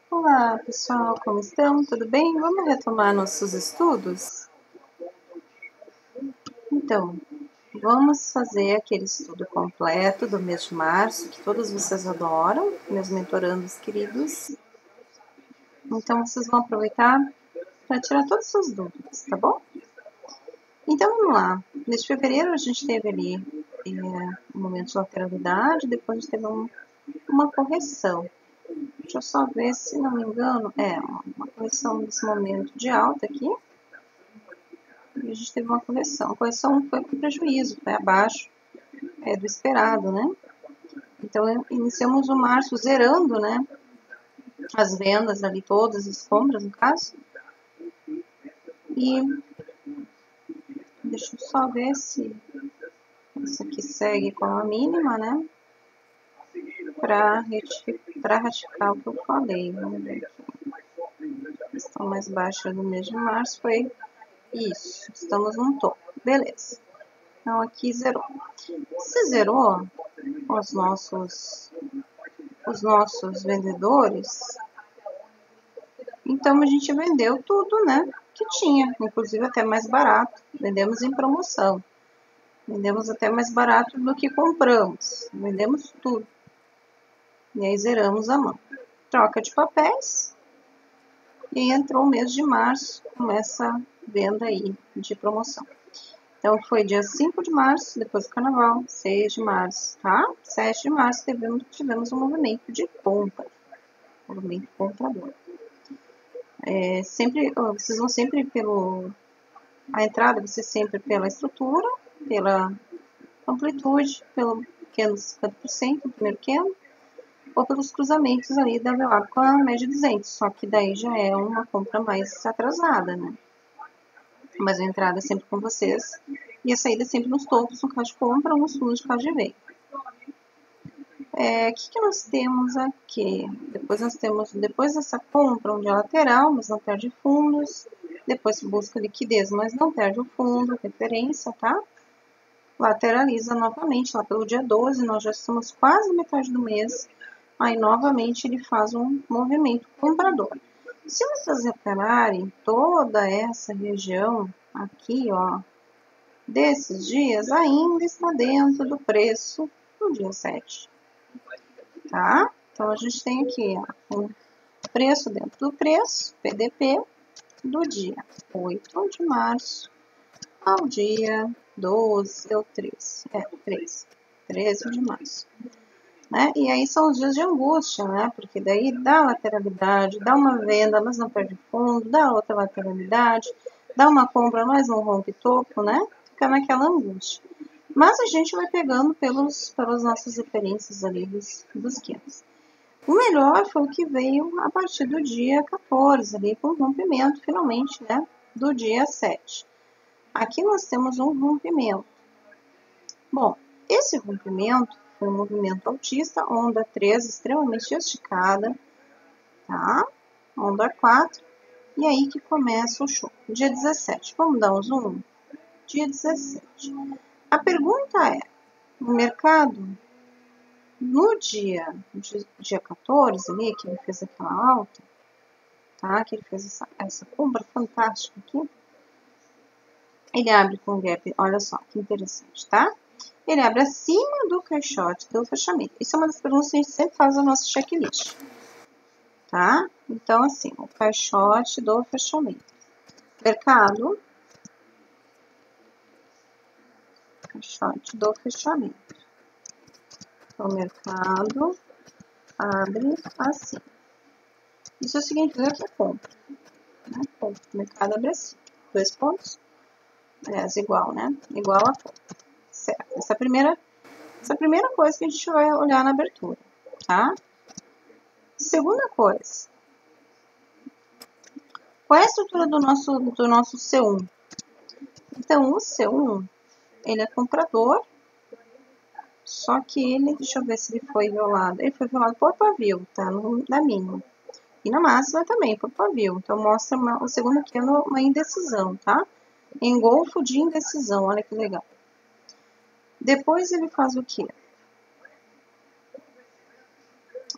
Olá, pessoal, como estão? Tudo bem? Vamos retomar nossos estudos? Então, vamos fazer aquele estudo completo do mês de março, que todos vocês adoram, meus mentorandos queridos. Então, vocês vão aproveitar para tirar todas as suas dúvidas, tá bom? Então, vamos lá. Mês de fevereiro, a gente teve ali um momento de lateralidade, depois a gente teve uma correção. Deixa eu só ver, se não me engano, uma correção nesse momento de alta aqui. E a gente teve uma correção. A correção foi com prejuízo, foi abaixo do esperado, né? Então, iniciamos o março zerando, né? As vendas ali, todas as compras, no caso. E deixa eu só ver se isso aqui segue com a mínima, né? Para ratificar o que eu falei. Vamos ver aqui. A questão mais baixa do mês de março foi isso. Estamos num topo. Beleza. Então, aqui zerou. Se zerou, os nossos vendedores, então a gente vendeu tudo, né, que tinha, inclusive até mais barato, vendemos em promoção, vendemos até mais barato do que compramos, vendemos tudo, e aí zeramos a mão. Troca de papéis, e aí entrou o mês de março com essa venda aí de promoção. Então, foi dia 5 de março, depois do carnaval, 6 de março, tá? 7 de março tivemos um movimento de compra, movimento comprador. Vocês vão sempre a entrada vai ser sempre pela estrutura, pela amplitude, pelo candle 50%, o primeiro candle, ou pelos cruzamentos ali da VWAP com a média 200, só que daí já é uma compra mais atrasada, né? Mas a entrada é sempre com vocês e a saída é sempre nos topos, no caso de compra ou nos fundos de caso de venda. O que nós temos aqui? Depois dessa compra, onde é lateral, mas não perde fundos. Depois busca liquidez, mas não perde o fundo, referência, tá? Lateraliza novamente, lá pelo dia 12, nós já estamos quase metade do mês. Aí, novamente, ele faz um movimento comprador. Se vocês repararem, toda essa região aqui, ó, desses dias, ainda está dentro do preço do dia 7. Tá? Então, a gente tem aqui ó, um preço dentro do preço, PDP, do dia 8 de março ao dia 12 ou 13. 13 de março. Né? E aí são os dias de angústia, né? Porque daí dá lateralidade, dá uma venda, mas não perde fundo, dá outra lateralidade, dá uma compra, mas não rompe topo, né? Fica naquela angústia. Mas a gente vai pegando pelas nossas referências ali dos candles. O melhor foi o que veio a partir do dia 14, ali com o rompimento, finalmente, né? Do dia 7. Aqui nós temos um rompimento. Bom, esse rompimento foi um movimento altista, onda 3 extremamente esticada, tá? Onda 4, e aí que começa o show. Dia 17, vamos dar um zoom? Dia 17. A pergunta é, o mercado, no dia 14, ali, que ele fez aquela alta, tá? Que ele fez essa compra fantástica aqui, ele abre com gap, olha só, que interessante, tá? Ele abre acima do caixote do fechamento. Isso é uma das perguntas que a gente sempre faz no nosso checklist, tá? Então, assim, o caixote do fechamento. Mercado, caixote do fechamento. Então, o mercado abre assim. Isso significa que é compra. Né? Compra. O mercado abre assim. 2 pontos. Aliás, igual, né? Igual a compra. Certo. Essa é a primeira coisa que a gente vai olhar na abertura, tá? Segunda coisa. Qual é a estrutura do nosso C1? Então, o C1, ele é comprador, só que ele, deixa eu ver se ele foi violado. Ele foi violado por pavio, tá? Na mínima. E na máxima também, por pavio. Então, mostra o segundo aqui uma indecisão, tá? Engolfo de indecisão, olha que legal. Depois ele faz o quê?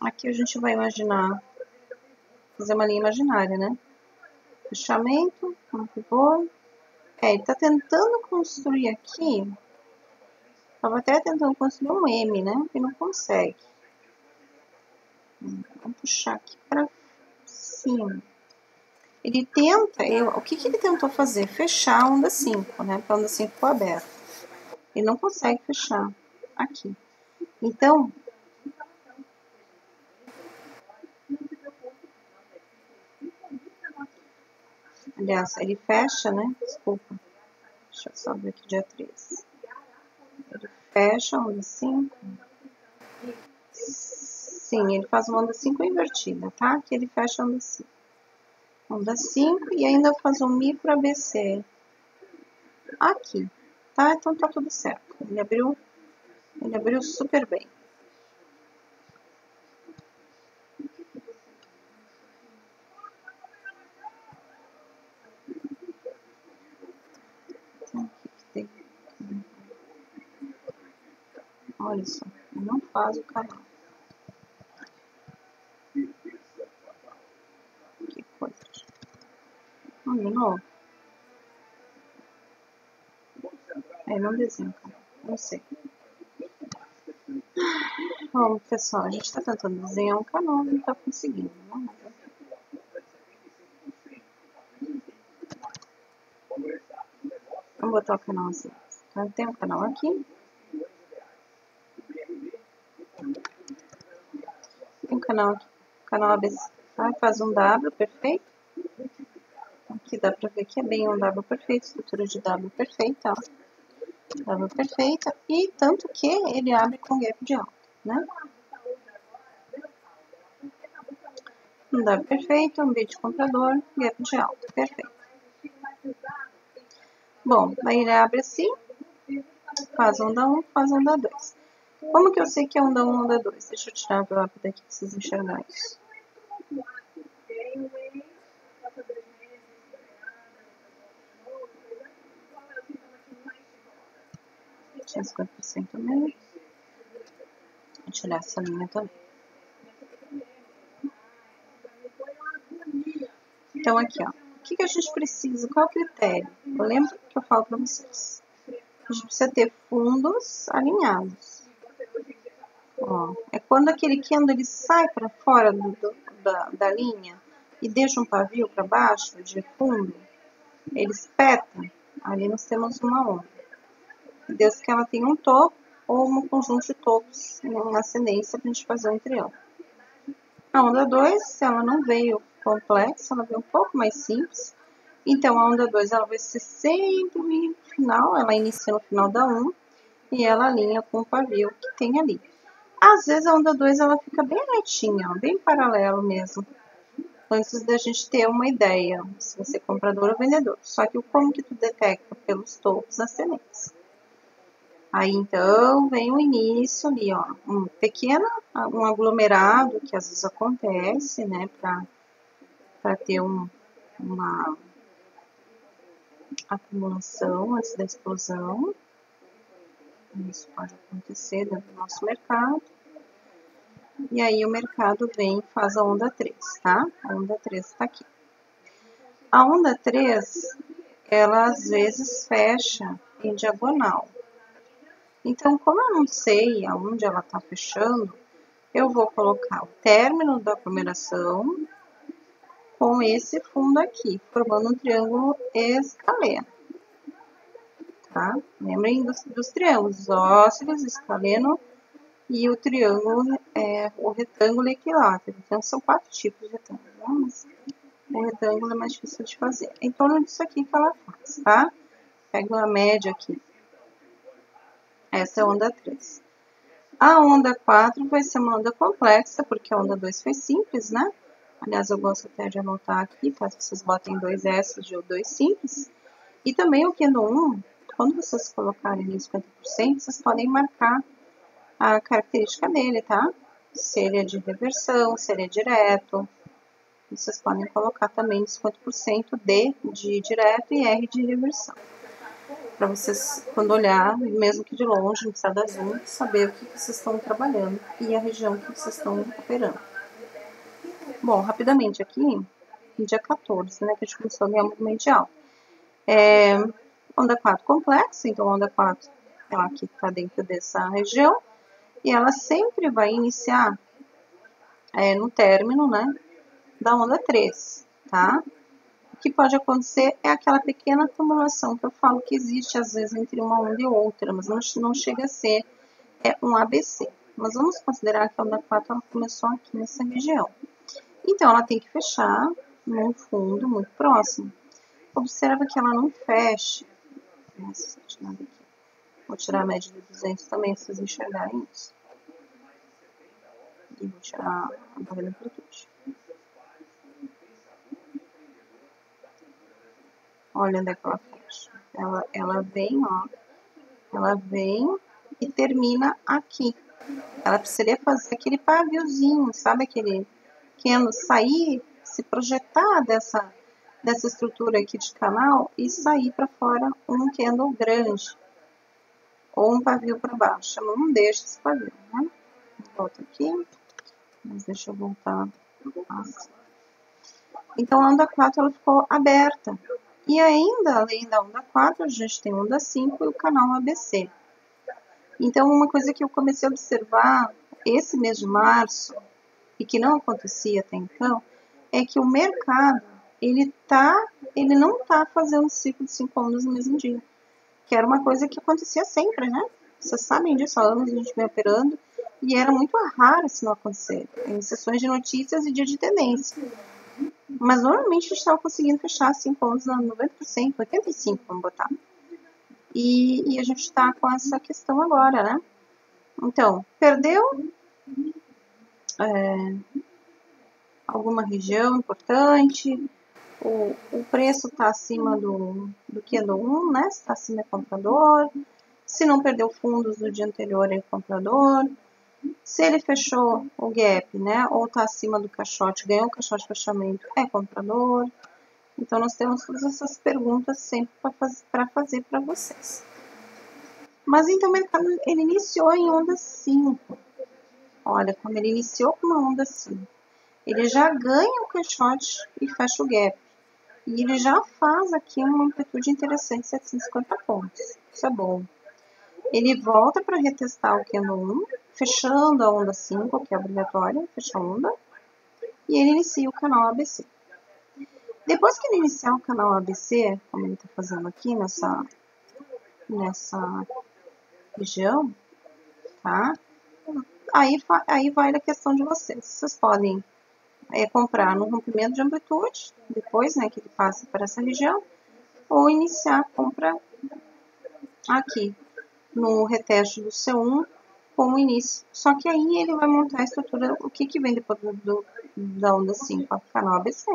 Aqui a gente vai imaginar fazer uma linha imaginária, né? Fechamento, um pivô. Ele tá tentando construir aqui. Tava até tentando construir um M, né? E não consegue. Vamos puxar aqui pra cima. Ele tenta, o que ele tentou fazer? Fechar a onda 5, né? Para a onda 5 ficou aberta. Ele não consegue fechar aqui. Então, aliás, ele fecha, né? Desculpa. Deixa eu só ver aqui dia 13. Ele fecha a onda 5. Sim, ele faz uma onda 5 invertida, tá? Aqui ele fecha a onda 5. Onda 5 e ainda faz um micro ABC aqui, tá? Então tá tudo certo. Ele abriu super bem. Olha só, não faz o canal. Que coisa. De novo. Não desenha o canal. Não sei. Bom, pessoal, a gente está tentando desenhar um canal, não está conseguindo. Né? Vamos botar o canal assim. Então, tem um canal aqui. Tem um canal aqui. Canal ABC. Tá? Faz um W perfeito. Aqui dá para ver que é bem um W perfeito. Estrutura de W perfeita. Ó. W perfeita. E tanto que ele abre com gap de alta. Né? Um W perfeito, um bit comprador, gap de alta. Perfeito. Bom, aí ele abre assim. Faz onda 1, faz onda 2. Como que eu sei que é onda 1, onda 2? Deixa eu tirar o mapa daqui para vocês enxergarem isso. 50% mesmo. Vou tirar essa linha também. Então, aqui, ó. O que a gente precisa? Qual é o critério? Eu lembro que eu falo para vocês. A gente precisa ter fundos alinhados. Ó, é quando aquele candle ele sai para fora da linha e deixa um pavio para baixo de fundo, ele espeta, ali nós temos uma onda. Desde que ela tenha um topo ou um conjunto de topos em ascendência para a gente fazer um triângulo. A onda 2, se ela não veio complexa, ela veio um pouco mais simples. Então, a onda 2 ela vai ser sempre no final, ela inicia no final da 1 e ela alinha com o pavio que tem ali. Às vezes a onda 2 ela fica bem retinha, ó, bem paralelo mesmo, antes da gente ter uma ideia se você é comprador ou vendedor. Só que como que tu detecta? Pelos topos ascendentes. Aí então vem o início ali, ó, um aglomerado que às vezes acontece, né, para ter uma acumulação antes da explosão. Isso pode acontecer dentro do nosso mercado. E aí o mercado vem e faz a onda 3, tá? A onda 3 está aqui. A onda 3, ela às vezes fecha em diagonal. Então, como eu não sei aonde ela está fechando, eu vou colocar o término da aglomeração com esse fundo aqui, formando um triângulo escaleno. Tá? Lembrem dos triângulos, isósceles, escaleno e o triângulo, o retângulo equilátero. Então, são 4 tipos de retângulo, né? Mas o retângulo é mais difícil de fazer. Em torno disso aqui que ela faz, tá? Pega uma média aqui. Essa é a onda 3. A onda 4 vai ser uma onda complexa, porque a onda 2 foi simples, né? Aliás, eu gosto até de anotar aqui, caso vocês botem 2 S de 2 simples. E também o candle 1, quando vocês colocarem ali 50%, vocês podem marcar a característica dele, tá? Se ele é de reversão, se ele é direto. Vocês podem colocar também 50% D de direto e R de reversão. Para vocês, quando olhar, mesmo que de longe, não precisa dar zoom, saber o que vocês estão trabalhando e a região que vocês estão operando. Bom, rapidamente aqui, no dia 14, né, que a gente começou a ganhar movimento de alta. Onda 4 complexa, então onda 4 ela aqui está dentro dessa região, e ela sempre vai iniciar no término, né, da onda 3, tá? O que pode acontecer é aquela pequena acumulação que eu falo que existe às vezes entre uma onda e outra, mas não chega a ser um ABC. Mas vamos considerar que a onda 4 ela começou aqui nessa região. Então, ela tem que fechar num fundo muito próximo. Observa que ela não fecha. Vou tirar a média de 200 também, para vocês enxergarem isso. E vou tirar a barreira de amplitude. Olha onde é que ela fecha. Ela vem, ó. Ela vem e termina aqui. Ela precisaria fazer aquele paviozinho, sabe? Aquele pequeno, sair, se projetar dessa estrutura aqui de canal e sair para fora um candle grande. Ou um pavio para baixo. Ela não deixa esse pavio, né? Volto aqui. Mas deixa eu voltar. Assim. Então, a onda 4 ela ficou aberta. E ainda, além da onda 4, a gente tem a onda 5 e o canal ABC. Então, uma coisa que eu comecei a observar esse mês de março, e que não acontecia até então, é que o mercado, ele não está fazendo ciclo de 5 ondas no mesmo dia. Que era uma coisa que acontecia sempre, né? Vocês sabem disso, há anos a gente vem operando, e era muito raro isso não acontecer, em sessões de notícias e dia de tendência. Mas normalmente a gente estava conseguindo fechar 5 ondas na 90%, 85%, vamos botar. E a gente está com essa questão agora, né? Então, perdeu alguma região importante, o preço está acima do candle 1, né? Se está acima é comprador. Se não perdeu fundos do dia anterior é comprador. Se ele fechou o gap, né? Ou está acima do caixote, ganhou o caixote de fechamento, é comprador. Então, nós temos todas essas perguntas sempre para fazer para vocês. Mas então o mercado ele iniciou em onda 5. Olha, quando ele iniciou com uma onda 5, ele já ganha o caixote e fecha o gap. E ele já faz aqui uma amplitude interessante, 750 pontos. Isso é bom. Ele volta para retestar o candle 1, fechando a onda 5, que é obrigatória, fecha a onda. E ele inicia o canal ABC. Depois que ele iniciar o canal ABC, como ele está fazendo aqui nessa região, tá? Aí vai a questão de vocês. Vocês podem comprar no rompimento de amplitude, depois, né, que ele passa para essa região, ou iniciar a compra aqui no reteste do C1 como início. Só que aí ele vai montar a estrutura, o que vem depois da onda 5, o canal ABC.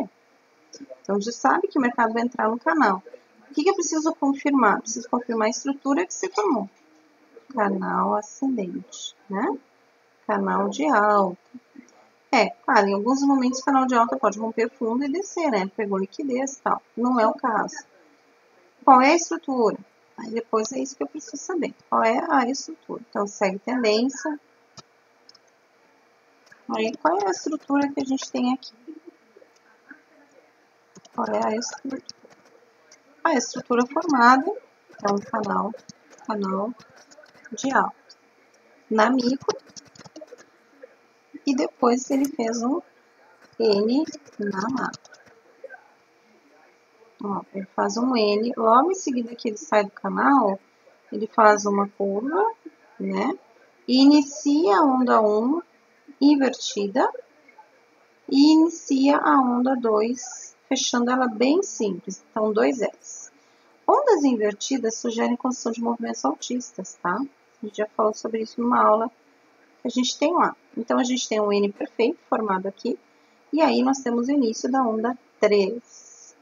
Então, já sabe que o mercado vai entrar no canal. O que eu preciso confirmar? Preciso confirmar a estrutura que se formou. Canal ascendente, né? Canal de alta. Claro, em alguns momentos o canal de alta pode romper fundo e descer, né? Pegou liquidez e tal. Não é o caso. Qual é a estrutura? Aí depois é isso que eu preciso saber. Qual é a estrutura? Então, segue tendência. Aí, qual é a estrutura que a gente tem aqui? Qual é a estrutura? A estrutura formada é um canal de alta. Na micro. E depois ele fez um N na macro. Ó, ele faz um N, logo em seguida que ele sai do canal, ele faz uma curva, né? E inicia a onda 1 invertida e inicia a onda 2, fechando ela bem simples. Então, 2S. Ondas invertidas sugerem construção de movimentos altistas, tá? A gente já falou sobre isso numa aula que a gente tem lá. Então, a gente tem um N perfeito formado aqui. E aí, nós temos o início da onda 3.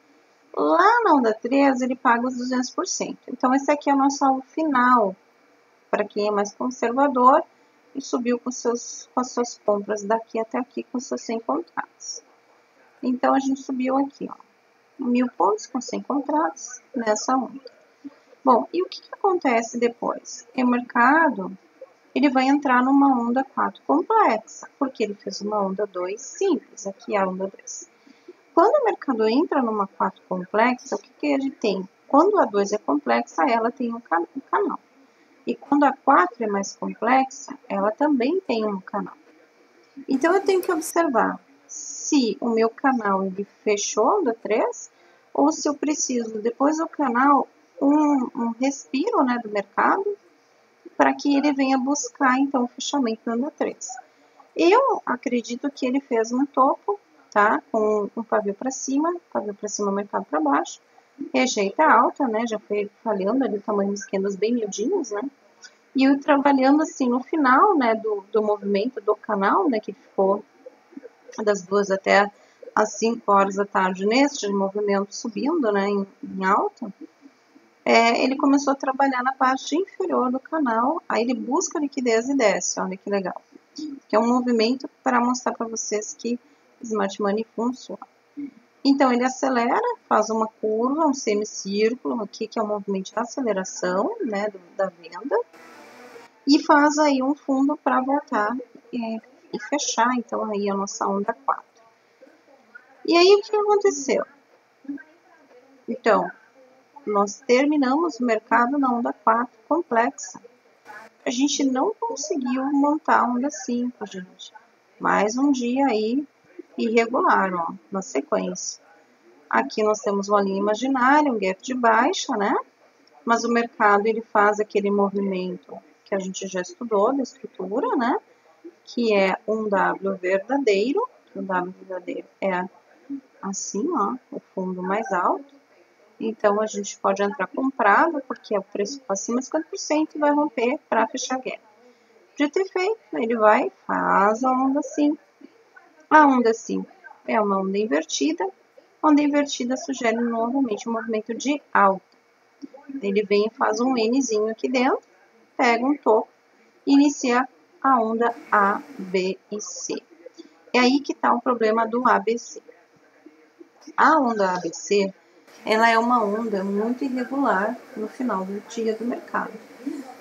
Lá na onda 3, ele paga os 200%. Então, esse aqui é o nosso alvo final. Para quem é mais conservador e subiu com as suas compras daqui até aqui com seus 100 contratos. Então, a gente subiu aqui, ó, 1.000 pontos com 100 contratos nessa onda. Bom, e o que acontece depois? O mercado, ele vai entrar numa onda 4 complexa, porque ele fez uma onda 2 simples, aqui é a onda 2. Quando o mercado entra numa 4 complexa, o que ele tem? Quando a 2 é complexa, ela tem um canal. E quando a 4 é mais complexa, ela também tem um canal. Então, eu tenho que observar se o meu canal ele fechou a onda 3 ou se eu preciso, depois do canal, um respiro, né, do mercado para que ele venha buscar, então, o fechamento da onda 3. Eu acredito que ele fez um topo, tá? Com um pavio para cima, mercado para baixo, rejeita alta, né? Já foi falhando ali, tamanho dos candles bem miudinhos, né? E eu trabalhando assim no final, né, do movimento do canal, né, que ficou das 2 até as 5 horas da tarde neste movimento subindo, né, em alta, ele começou a trabalhar na parte inferior do canal, aí ele busca liquidez e desce, olha que legal. Que é um movimento para mostrar para vocês que Smart Money funciona. Então, ele acelera, faz uma curva, um semicírculo aqui, que é um movimento de aceleração, né, da venda, e faz aí um fundo para voltar e fechar, então, aí a nossa onda 4. E aí, o que aconteceu? Então, nós terminamos o mercado na onda 4 complexa. A gente não conseguiu montar a onda 5, gente. Mais um dia aí irregular, ó, na sequência. Aqui nós temos uma linha imaginária, um gap de baixa, né? Mas o mercado ele faz aquele movimento que a gente já estudou da estrutura, né? Que é um W verdadeiro. O W verdadeiro é assim, ó, o fundo mais alto. Então, a gente pode entrar comprado, porque o preço está acima de 50% e vai romper para fechar gap. De ter feito, ele vai, faz a onda 5. A onda 5 é uma onda invertida. Onda invertida sugere novamente um movimento de alta. Ele vem e faz um Nzinho aqui dentro, pega um topo e inicia a onda A, B e C. É aí que está o problema do ABC. A onda ABC, ela é uma onda muito irregular no final do dia do mercado.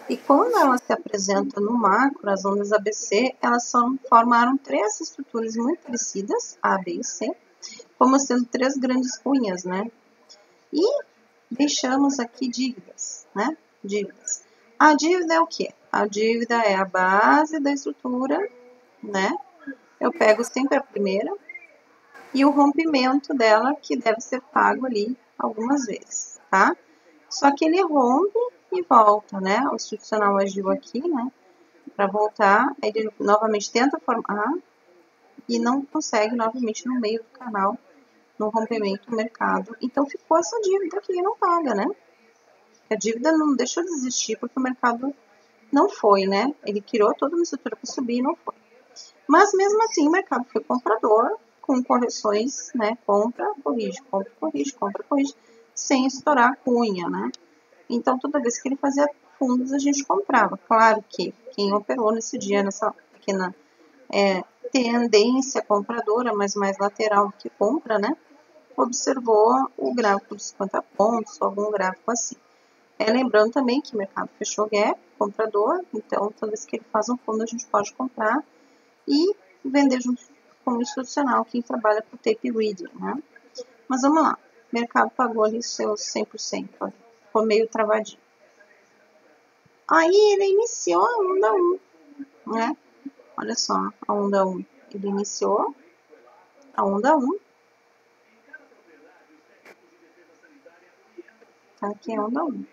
E quando ela se apresenta no macro, as ondas ABC, elas formaram 3 estruturas muito parecidas, A, B e C, como sendo 3 grandes cunhas, né? E deixamos aqui dívidas, né? Dívidas. A dívida é o quê? A dívida é a base da estrutura, né? Eu pego sempre a primeira e o rompimento dela, que deve ser pago ali algumas vezes, tá? Só que ele rompe e volta, né? O institucional agiu aqui, né? Para voltar, ele novamente tenta formar e não consegue novamente no meio do canal, no rompimento do mercado. Então ficou essa dívida que ele não paga, né? A dívida não deixou de existir porque o mercado não foi, né? Ele criou toda uma estrutura para subir e não foi. Mas mesmo assim o mercado foi comprador, com correções, né? Compra, corrige, compra, corrige, compra, corrige, sem estourar a cunha, né? Então toda vez que ele fazia fundos a gente comprava. Claro que quem operou nesse dia, nessa pequena tendência compradora, mas mais lateral do que compra, né? Observou o gráfico de 50 pontos, ou algum gráfico assim. Lembrando também que o mercado fechou gap, comprador, então toda vez que ele faz um fundo a gente pode comprar e vender junto com o institucional, quem trabalha com tape reading, né? Mas vamos lá, o mercado pagou ali seus 100%, ó, ficou meio travadinho. Aí ele iniciou a onda 1, né? Olha só, a onda 1, ele iniciou a onda 1. Tá, aqui é onda 1.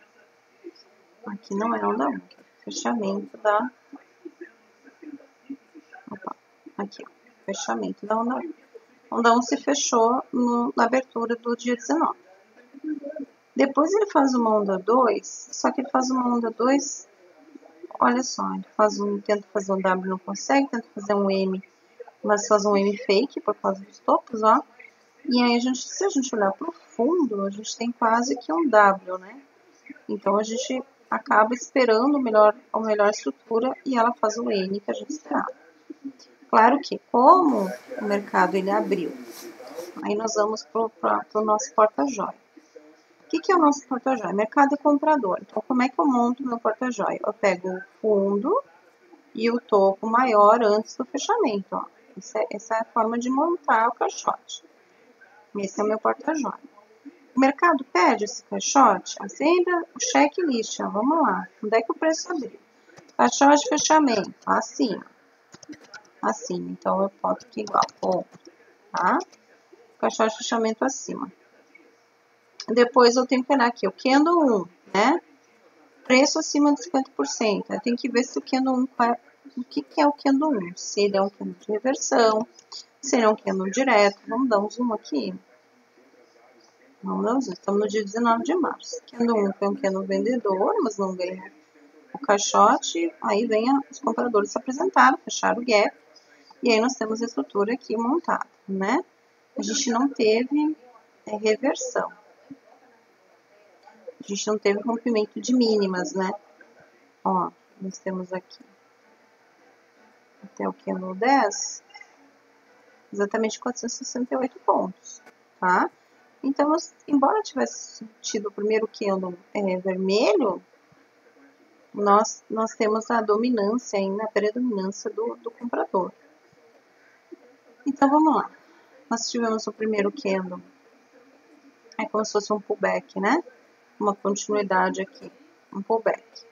Aqui não é onda 1, aqui é fechamento da... Opa, aqui, ó, fechamento da onda 1. A onda 1 se fechou na abertura do dia 19. Depois ele faz uma onda 2, só que ele faz uma onda 2, olha só, ele tenta fazer um W, não consegue, tenta fazer um M, mas faz um M fake por causa dos topos, ó. E aí, se a gente olhar para o fundo, a gente tem quase que um W, né? Então, a gente acaba esperando a melhor estrutura e ela faz o N que a gente esperava. Claro que, como o mercado ele abriu, aí nós vamos para o nosso porta-joia. O que é o nosso porta-joia? Mercado comprador. Então, como é que eu monto meu porta-joia? Eu pego o fundo, e o topo maior antes do fechamento, ó. Essa é a forma de montar o caixote. Esse é o meu porta-joia. O mercado pede esse caixote? Sempre o checklist, ó. Vamos lá. Onde é que o preço abriu? Caixote de fechamento, assim, acima. Então, eu boto aqui igual, tá? Caixote de fechamento acima. Depois, eu tenho que olhar aqui, o candle 1, né? Preço acima de 50%. Eu tenho que ver se o candle 1, o que é o candle 1? Se ele é um candle de reversão, se ele é um candle direto. Vamos dar um zoom aqui. Vamos dar um zoom. Estamos no dia 19 de março. Candle 1 é um candle vendedor, mas não ganha o caixote. Aí vem os compradores se apresentaram, fecharam o gap. E aí nós temos a estrutura aqui montada, né? A gente não teve reversão. A gente não teve rompimento de mínimas, né? Ó, nós temos aqui até o candle 10, exatamente 468 pontos, tá? Então, embora tivesse tido o primeiro candle vermelho, nós temos a dominância ainda, a predominância do comprador. Então, vamos lá. Nós tivemos o primeiro candle, é como se fosse um pullback, né? Uma continuidade aqui, um pullback.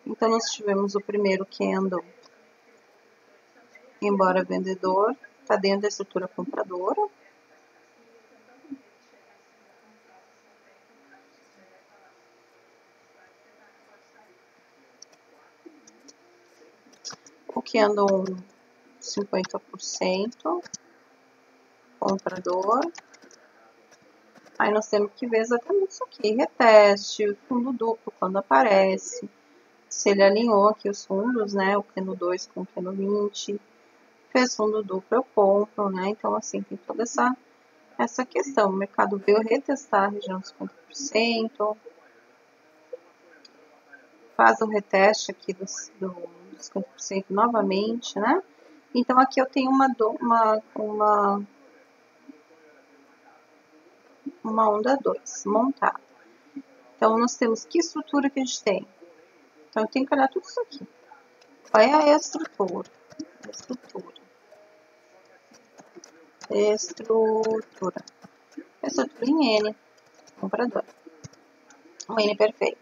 Então, nós tivemos o primeiro candle, embora vendedor, está dentro da estrutura compradora. O candle 50% comprador. Aí nós temos que ver exatamente isso aqui, reteste, o fundo duplo quando aparece, se ele alinhou aqui os fundos, né, o candle 2 com o candle 20, fez fundo duplo, eu compro, né, então assim, tem toda essa questão, o mercado veio retestar a região dos 50%, faz o reteste aqui dos 50% novamente, né, então aqui eu tenho uma onda 2 montada. Então, nós temos que estrutura que a gente tem. Então, eu tenho que olhar tudo isso aqui. Qual é a estrutura? Estrutura em N, comprador. O N perfeito.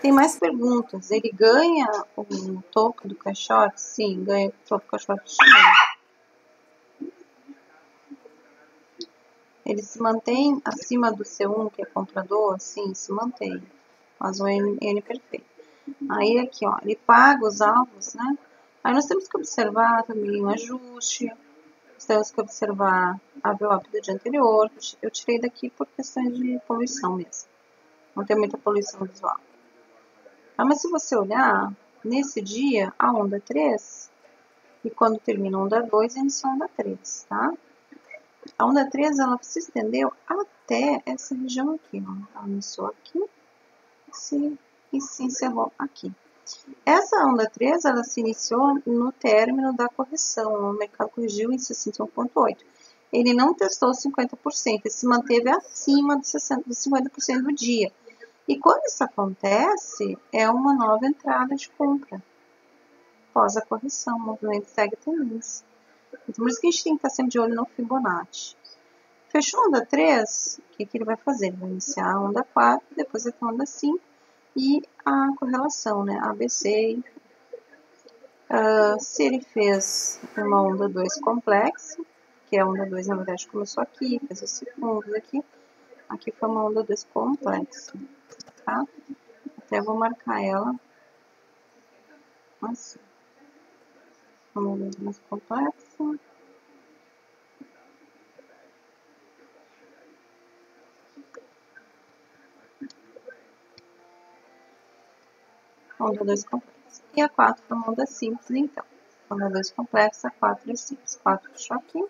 Tem mais perguntas. Ele ganha o topo do caixote? Sim, ganha o topo do caixote. Ele se mantém acima do C1, que é comprador? Sim, se mantém. Mas o N perfeito. Aí aqui, ó, ele paga os alvos, né? Aí nós temos que observar também um ajuste. Nós temos que observar a VWAP do dia anterior. Eu tirei daqui por questões de poluição mesmo. Não tem muita poluição visual. Ah, mas se você olhar, nesse dia, a onda 3, e quando termina a onda 2, inicia a onda 3, tá? A onda 3, ela se estendeu até essa região aqui, ó. Ela iniciou aqui e se encerrou aqui. Essa onda 3, ela se iniciou no término da correção. O mercado corrigiu em 61,8. Ele não testou 50%, ele se manteve acima dos 50% do dia. E quando isso acontece, é uma nova entrada de compra. Após a correção, o movimento segue a tendência. Então, por isso que a gente tem que estar sempre de olho no Fibonacci. Fechou a onda 3, o que ele vai fazer? Ele vai iniciar a onda 4, depois a onda 5 e a correlação, né? ABC. Se ele fez uma onda 2 complexa, que a onda 2 na verdade começou aqui, fez esse fundo aqui. Aqui foi uma onda 2 complexa, tá? Até vou marcar ela assim. Uma onda 2 complexa. Onda 2 complexa. E a 4 foi uma onda simples, então. Onda 2 complexa, a 4 é simples. 4 fechou aqui.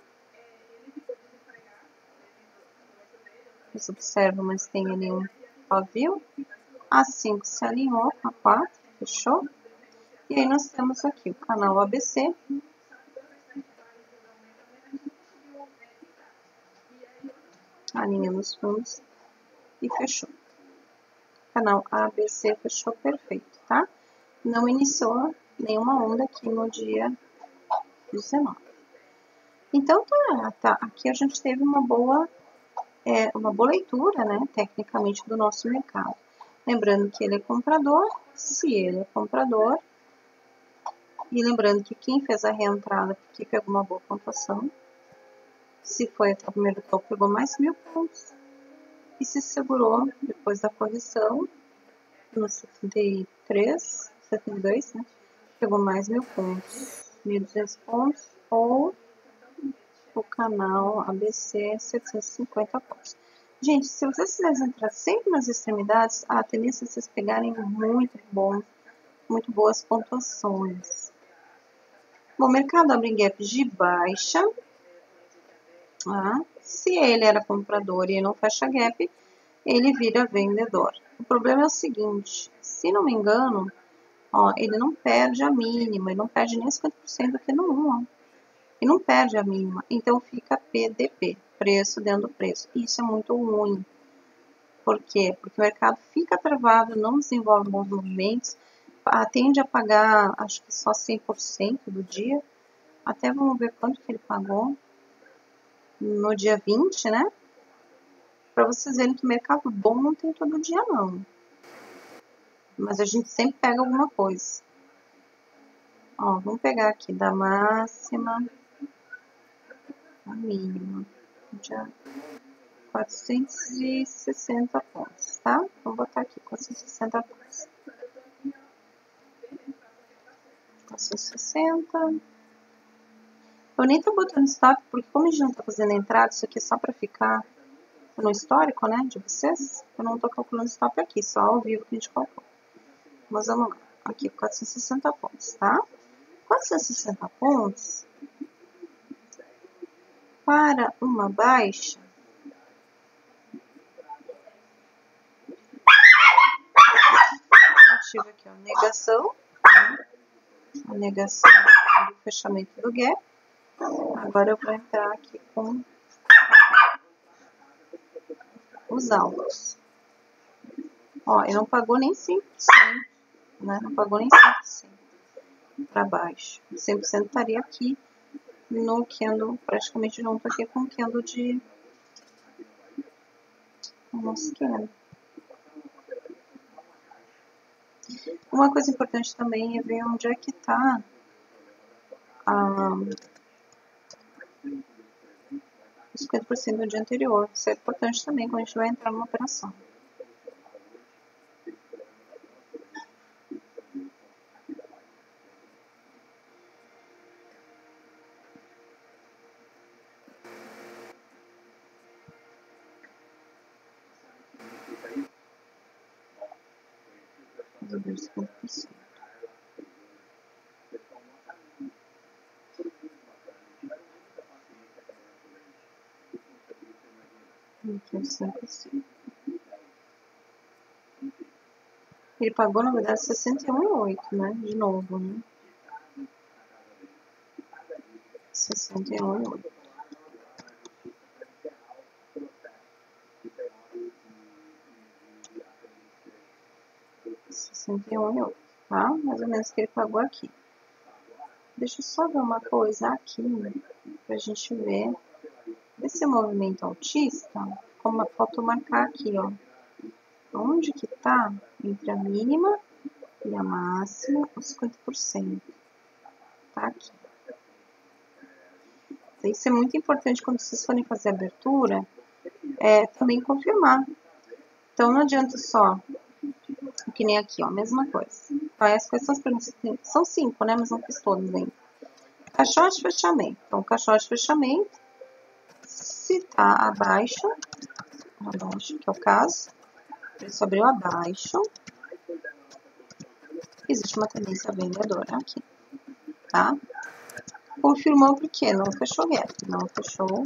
Você observa, mas tem ali um pavio. A 5 se alinhou com a 4, fechou? E aí nós temos aqui o canal ABC. Alinha nos fundos e fechou. Canal ABC fechou perfeito, tá? Não iniciou nenhuma onda aqui no dia 19. Então, tá. Aqui a gente teve uma boa leitura, né, tecnicamente, do nosso mercado. Lembrando que ele é comprador, se ele é comprador, e lembrando que quem fez a reentrada aqui pegou uma boa pontuação. Se foi até o primeiro topo, pegou mais 1000 pontos. E se segurou depois da correção, no 73, 72, né? Pegou mais 1000 pontos, 1200 pontos, ou o canal ABC 750 pontos. Gente, se vocês quiserem entrar sempre nas extremidades, a tendência é vocês pegarem muito boas pontuações. Bom, o mercado abre em gap de baixa. Se ele era comprador e não fecha gap, ele vira vendedor. O problema é o seguinte, se não me engano, ele não perde a mínima, ele não perde nem 50% aqui no 1, e não perde a mínima, então fica PDP, preço dentro do preço. Isso é muito ruim. Por quê? Porque o mercado fica travado, não desenvolve bons movimentos, tende a pagar, acho que só 100% do dia. Até vamos ver quanto que ele pagou no dia 20, né? Para vocês verem que mercado bom não tem todo dia, não. Mas a gente sempre pega alguma coisa. Vamos pegar aqui da máxima a mínima. Já 460 pontos, tá? Vou botar aqui 460 pontos. 460. Eu nem tô botando stop, porque como a gente não tá fazendo entrada, isso aqui é só para ficar no histórico, né, de vocês. Eu não tô calculando stop aqui, só ao vivo que a gente calcula. Mas vamos lá. Aqui, 460 pontos, tá? 460 pontos para uma baixa. Eu tive aqui a negação, né? A negação do fechamento do gap. Agora eu vou entrar aqui com os altos. Ele não pagou nem 100%, né? Não pagou nem 100% para baixo. 100% estaria aqui no candle, praticamente junto aqui com o candle de nosso candle. Uma coisa importante também é ver onde é que está os 50% do dia anterior. Isso é importante também quando a gente vai entrar numa operação. Vamos ver os 50%. Aqui é 100%. Ele pagou, na verdade, 61,8, né? De novo, né? 61,8. Tá? Mais ou menos que ele pagou aqui. Deixa eu só ver uma coisa aqui, né? Pra gente ver. Esse movimento altista, como faltou marcar aqui, ó. Onde que tá entre a mínima e a máxima, os 50%. Tá aqui. Isso é muito importante quando vocês forem fazer a abertura, também confirmar. Então, não adianta só, que nem aqui, ó, mesma coisa. As questões são 5, né, mas não fiz todas ainda. Caixote de fechamento. Então, caixote de fechamento, se tá abaixo, que é o caso, ele abriu abaixo, existe uma tendência vendedora aqui, tá? Confirmou porque não fechou gap, não fechou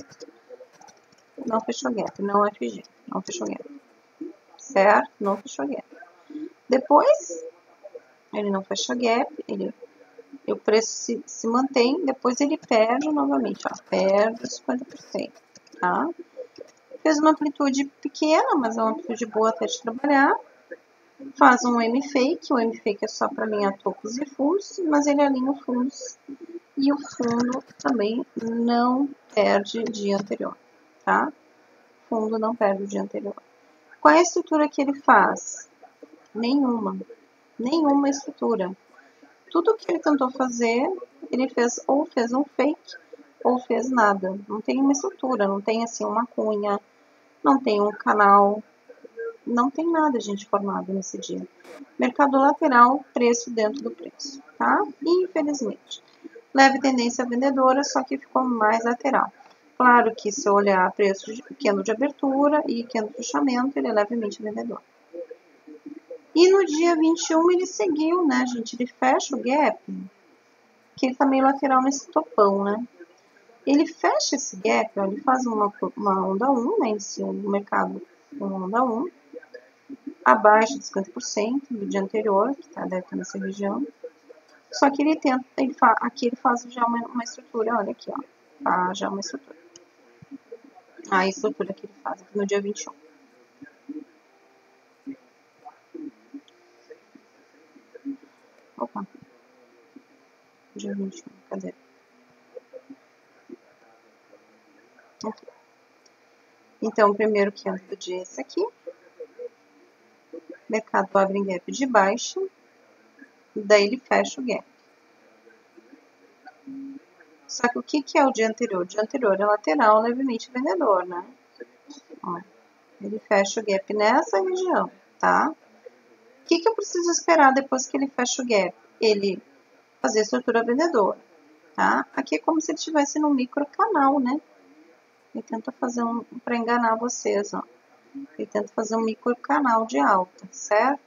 gap, não FG, não fechou gap, certo? Não fechou gap. Depois, ele não fecha gap, o preço se mantém, depois ele perde novamente, ó, perde 50%, tá? Fez uma amplitude pequena, mas é uma amplitude boa até de trabalhar. Faz um M-Fake, o M-Fake é só para alinhar topos e fundos, mas ele alinha os fundos e o fundo também não perde o dia anterior, tá? O fundo não perde o dia anterior. Qual é a estrutura que ele faz? Nenhuma estrutura. Tudo que ele tentou fazer, ele fez ou fez um fake ou fez nada. Não tem uma estrutura, não tem assim uma cunha, não tem um canal, não tem nada, gente, formado nesse dia. Mercado lateral, preço dentro do preço, tá? Infelizmente. Leve tendência vendedora, só que ficou mais lateral. Claro que se eu olhar preço de candle de abertura e candle de fechamento, ele é levemente vendedor. E no dia 21 ele seguiu, né, gente? Ele fecha o gap, que ele tá meio lateral nesse topão, né? Ele fecha esse gap, ó, ele faz uma onda 1, né? Inicia o mercado com uma onda 1, abaixo de 50% do dia anterior, que tá, deve estar nessa região. Só que ele tenta, aqui ele faz já uma estrutura, olha aqui, ó. Tá, já uma estrutura. A estrutura que ele faz aqui no dia 21. Opa. Dia 21, cadê? Aqui. Então, o primeiro candle do dia é esse aqui. O mercado abre em gap de baixa. Daí ele fecha o gap. Só que o que é o dia anterior? O dia anterior é lateral, levemente vendedor, né? Ó, ele fecha o gap nessa região, tá? O que eu preciso esperar depois que ele fecha o gap? Ele fazer estrutura vendedora, tá? Aqui é como se ele estivesse num micro canal, né? Ele tenta fazer para enganar vocês, ó. Ele tenta fazer um micro canal de alta, certo?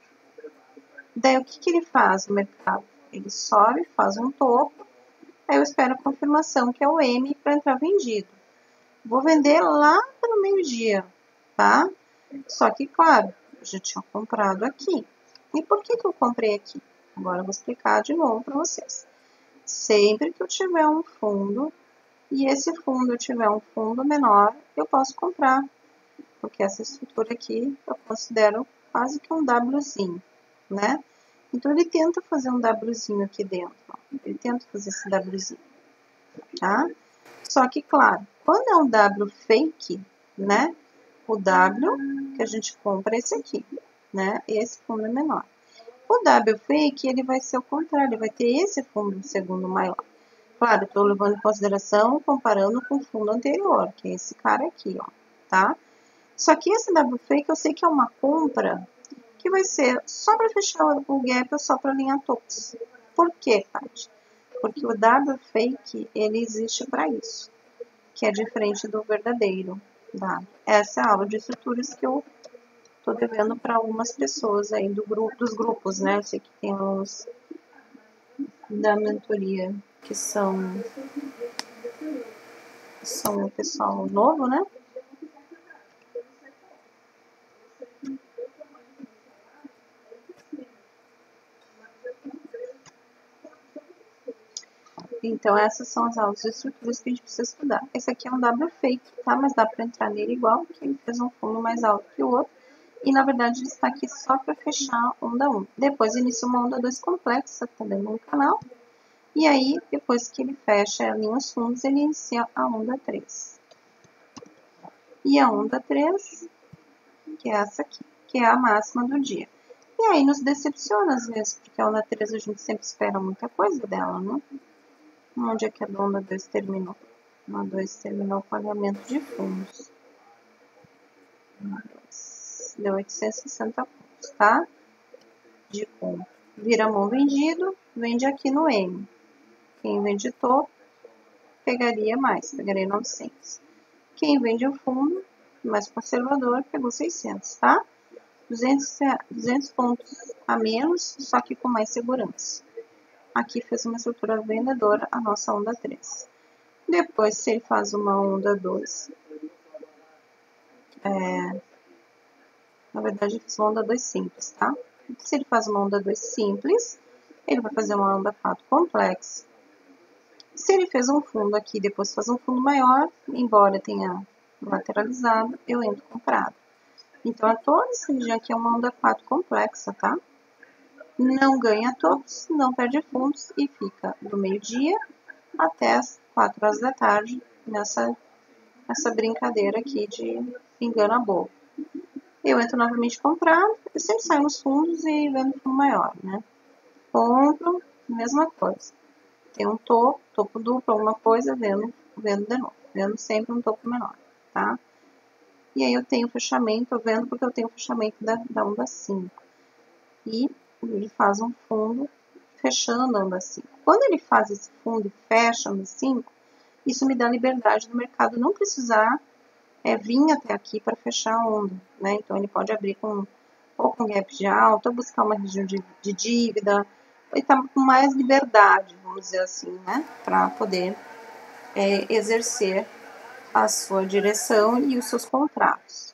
Daí o que ele faz no mercado? Ele sobe, faz um topo, aí eu espero a confirmação, que é o M, para entrar vendido. Vou vender lá pelo meio-dia, tá? Só que, claro, eu já tinha comprado aqui. E por que eu comprei aqui? Agora eu vou explicar de novo para vocês. Sempre que eu tiver um fundo, e esse fundo eu tiver um fundo menor, eu posso comprar. Porque essa estrutura aqui eu considero quase que um Wzinho, né? Então ele tenta fazer um Wzinho aqui dentro, ó. Ele tenta fazer esse Wzinho, tá? Só que, claro, quando é um W fake, né? O W que a gente compra é esse aqui, né? Esse fundo é menor. O W fake, ele vai ser o contrário, ele vai ter esse fundo segundo maior. Claro, estou levando em consideração, comparando com o fundo anterior, que é esse cara aqui, ó, tá? Só que esse W fake eu sei que é uma compra que vai ser só para fechar o gap ou só para alinhar topos. Por quê, Paty? Porque o W fake, ele existe para isso, que é diferente do verdadeiro. Tá? Essa é a aula de estruturas que eu tô devendo para algumas pessoas aí dos grupos, né? Eu sei que tem uns da mentoria que são o pessoal novo, né? Então, essas são as aulas de estruturas que a gente precisa estudar. Esse aqui é um W fake, tá? Mas dá para entrar nele igual, porque ele fez um fundo mais alto que o outro. E, na verdade, ele está aqui só para fechar onda 1. Depois inicia uma onda 2 complexa também no canal. E aí, depois que ele fecha alinha os fundos, ele inicia a onda 3. E a onda 3, que é essa aqui, que é a máxima do dia. E aí nos decepciona às vezes, porque a onda 3 a gente sempre espera muita coisa dela, né? Onde é que a onda 2 terminou? A onda 2 terminou o pagamento de fundos. Deu 860 pontos, tá? De compra. Vira mão vendido, vende aqui no M. Quem vende topo, pegaria mais, pegaria 900. Quem vende o fundo, mais conservador, pegou 600, tá? 200 pontos a menos, só que com mais segurança. Aqui fez uma estrutura vendedora, a nossa onda 3. Depois, se ele faz uma onda 2, na verdade, ele fez uma onda 2 simples, tá? Se ele faz uma onda 2 simples, ele vai fazer uma onda 4 complexa. Se ele fez um fundo aqui, depois faz um fundo maior, embora tenha lateralizado, eu entro comprado. Então, toda essa região aqui é uma onda 4 complexa, tá? Não ganha todos, não perde fundos e fica do meio-dia até as 4 horas da tarde nessa brincadeira aqui de engana bobo. Eu entro novamente comprar, eu sempre saio nos fundos e vendo fundo maior, né? Compro, mesma coisa. Tem um topo duplo, alguma coisa, vendo de novo. Vendo sempre um topo menor, tá? E aí eu tenho fechamento, eu vendo porque eu tenho fechamento da onda 5. E ele faz um fundo fechando a onda 5. Quando ele faz esse fundo e fecha a onda 5, isso me dá liberdade do mercado não precisar vir até aqui para fechar a onda, né? Então ele pode abrir ou com gap de alta, ou buscar uma região de dívida, ele está com mais liberdade, vamos dizer assim, né? Para poder exercer a sua direção e os seus contratos.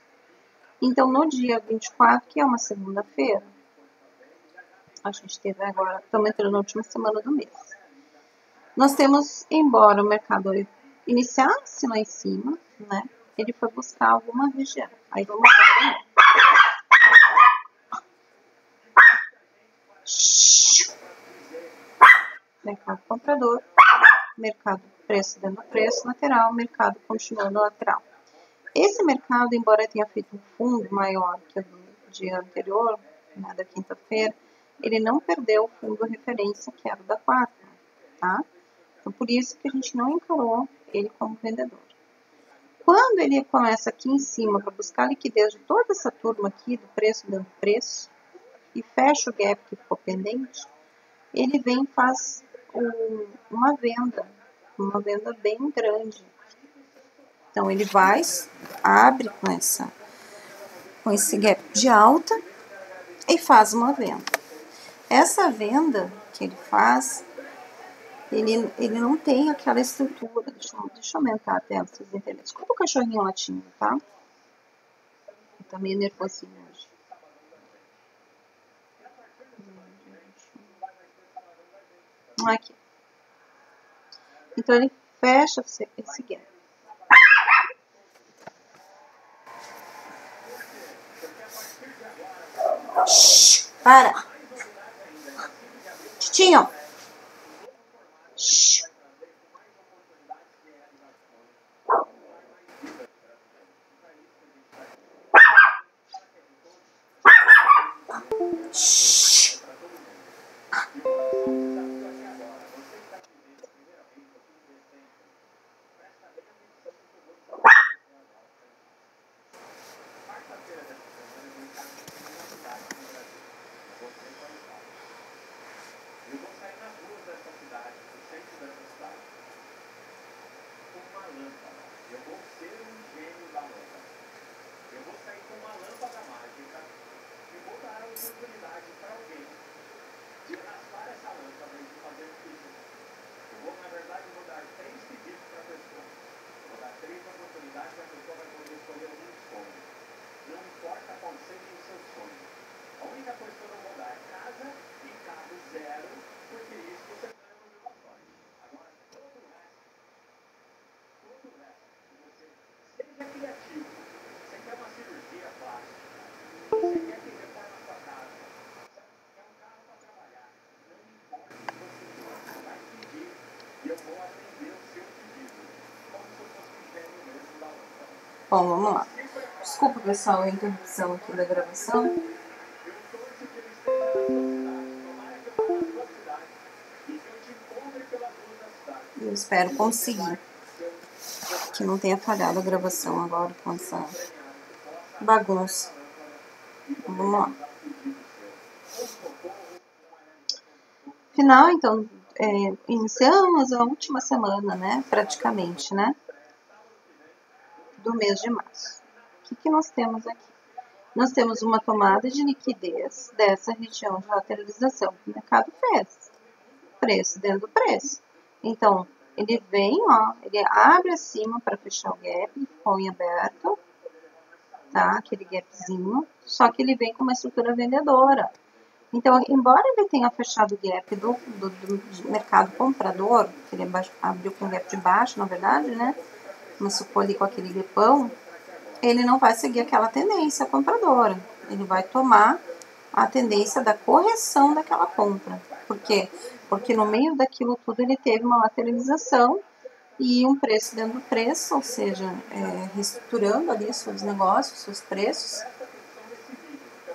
Então, no dia 24, que é uma segunda-feira, a gente teve agora, estamos entrando na última semana do mês. Nós temos, embora o mercado iniciasse lá em cima, né? Ele foi buscar alguma região. Aí vamos ver. Mercado comprador, mercado preço dentro do preço, lateral, mercado continuando lateral. Esse mercado, embora tenha feito um fundo maior que o do dia anterior, né, da quinta-feira, ele não perdeu o fundo referência, que era o da quarta, tá? Então, por isso que a gente não encarou ele como vendedor. Quando ele começa aqui em cima para buscar liquidez de toda essa turma aqui, do preço dentro do preço, e fecha o gap que ficou pendente, ele vem e faz uma venda bem grande. Então, ele vai, abre com esse gap de alta e faz uma venda. Essa venda que ele faz, ele não tem aquela estrutura. Deixa eu aumentar a tela, vocês entenderem. Desculpa o cachorrinho latindo, tá? Ele tá meio nervosinho hoje. Aqui. Então, ele fecha esse gap. Shhh, para! Titinho! Shhh. Shhh. Bom, vamos lá. Desculpa, pessoal, a interrupção aqui da gravação. Eu espero conseguir que não tenha falhado a gravação agora com essa bagunça. Vamos lá. Final, então, iniciamos a última semana, né? Praticamente, né? Do mês de março. O que nós temos aqui? Nós temos uma tomada de liquidez dessa região de lateralização que o mercado fez. Preço dentro do preço. Então, ele vem, ó, ele abre acima para fechar o gap, põe aberto, tá? Aquele gapzinho, só que ele vem com uma estrutura vendedora. Então, embora ele tenha fechado o gap do mercado comprador, que ele abriu com o gap de baixo, na verdade, né? Começou ali com aquele gapão, ele não vai seguir aquela tendência compradora. Ele vai tomar a tendência da correção daquela compra. Por quê? Porque no meio daquilo tudo ele teve uma lateralização e um preço dentro do preço, ou seja, reestruturando ali seus negócios, seus preços,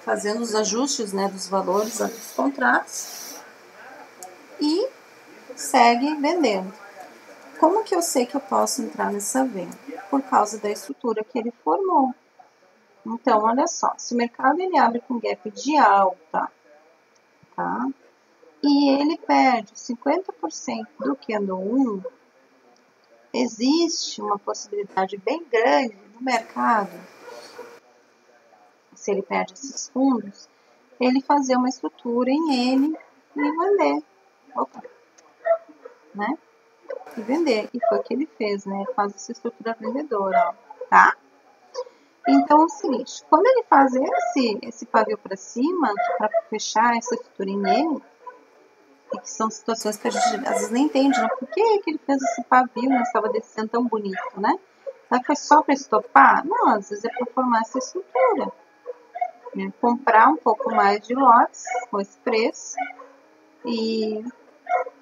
fazendo os ajustes, né, dos valores dos contratos e segue vendendo. Como que eu sei que eu posso entrar nessa venda? Por causa da estrutura que ele formou. Então, olha só, se o mercado ele abre com gap de alta, tá? E ele perde 50% do candle 1, existe uma possibilidade bem grande no mercado, se ele perde esses fundos, ele fazer uma estrutura em N e vender. Opa, né? E vender. E foi o que ele fez, né? Ele faz essa estrutura vendedora, ó, tá? Então, é o seguinte, quando ele faz esse pavio para cima, para fechar essa estrutura em N, e que são situações que a gente às vezes nem entende, né? Por que ele fez esse pavio, né? Estava descendo tão bonito, né? Mas foi só para estopar? Não, às vezes é para formar essa estrutura. Né? Comprar um pouco mais de lotes com esse preço e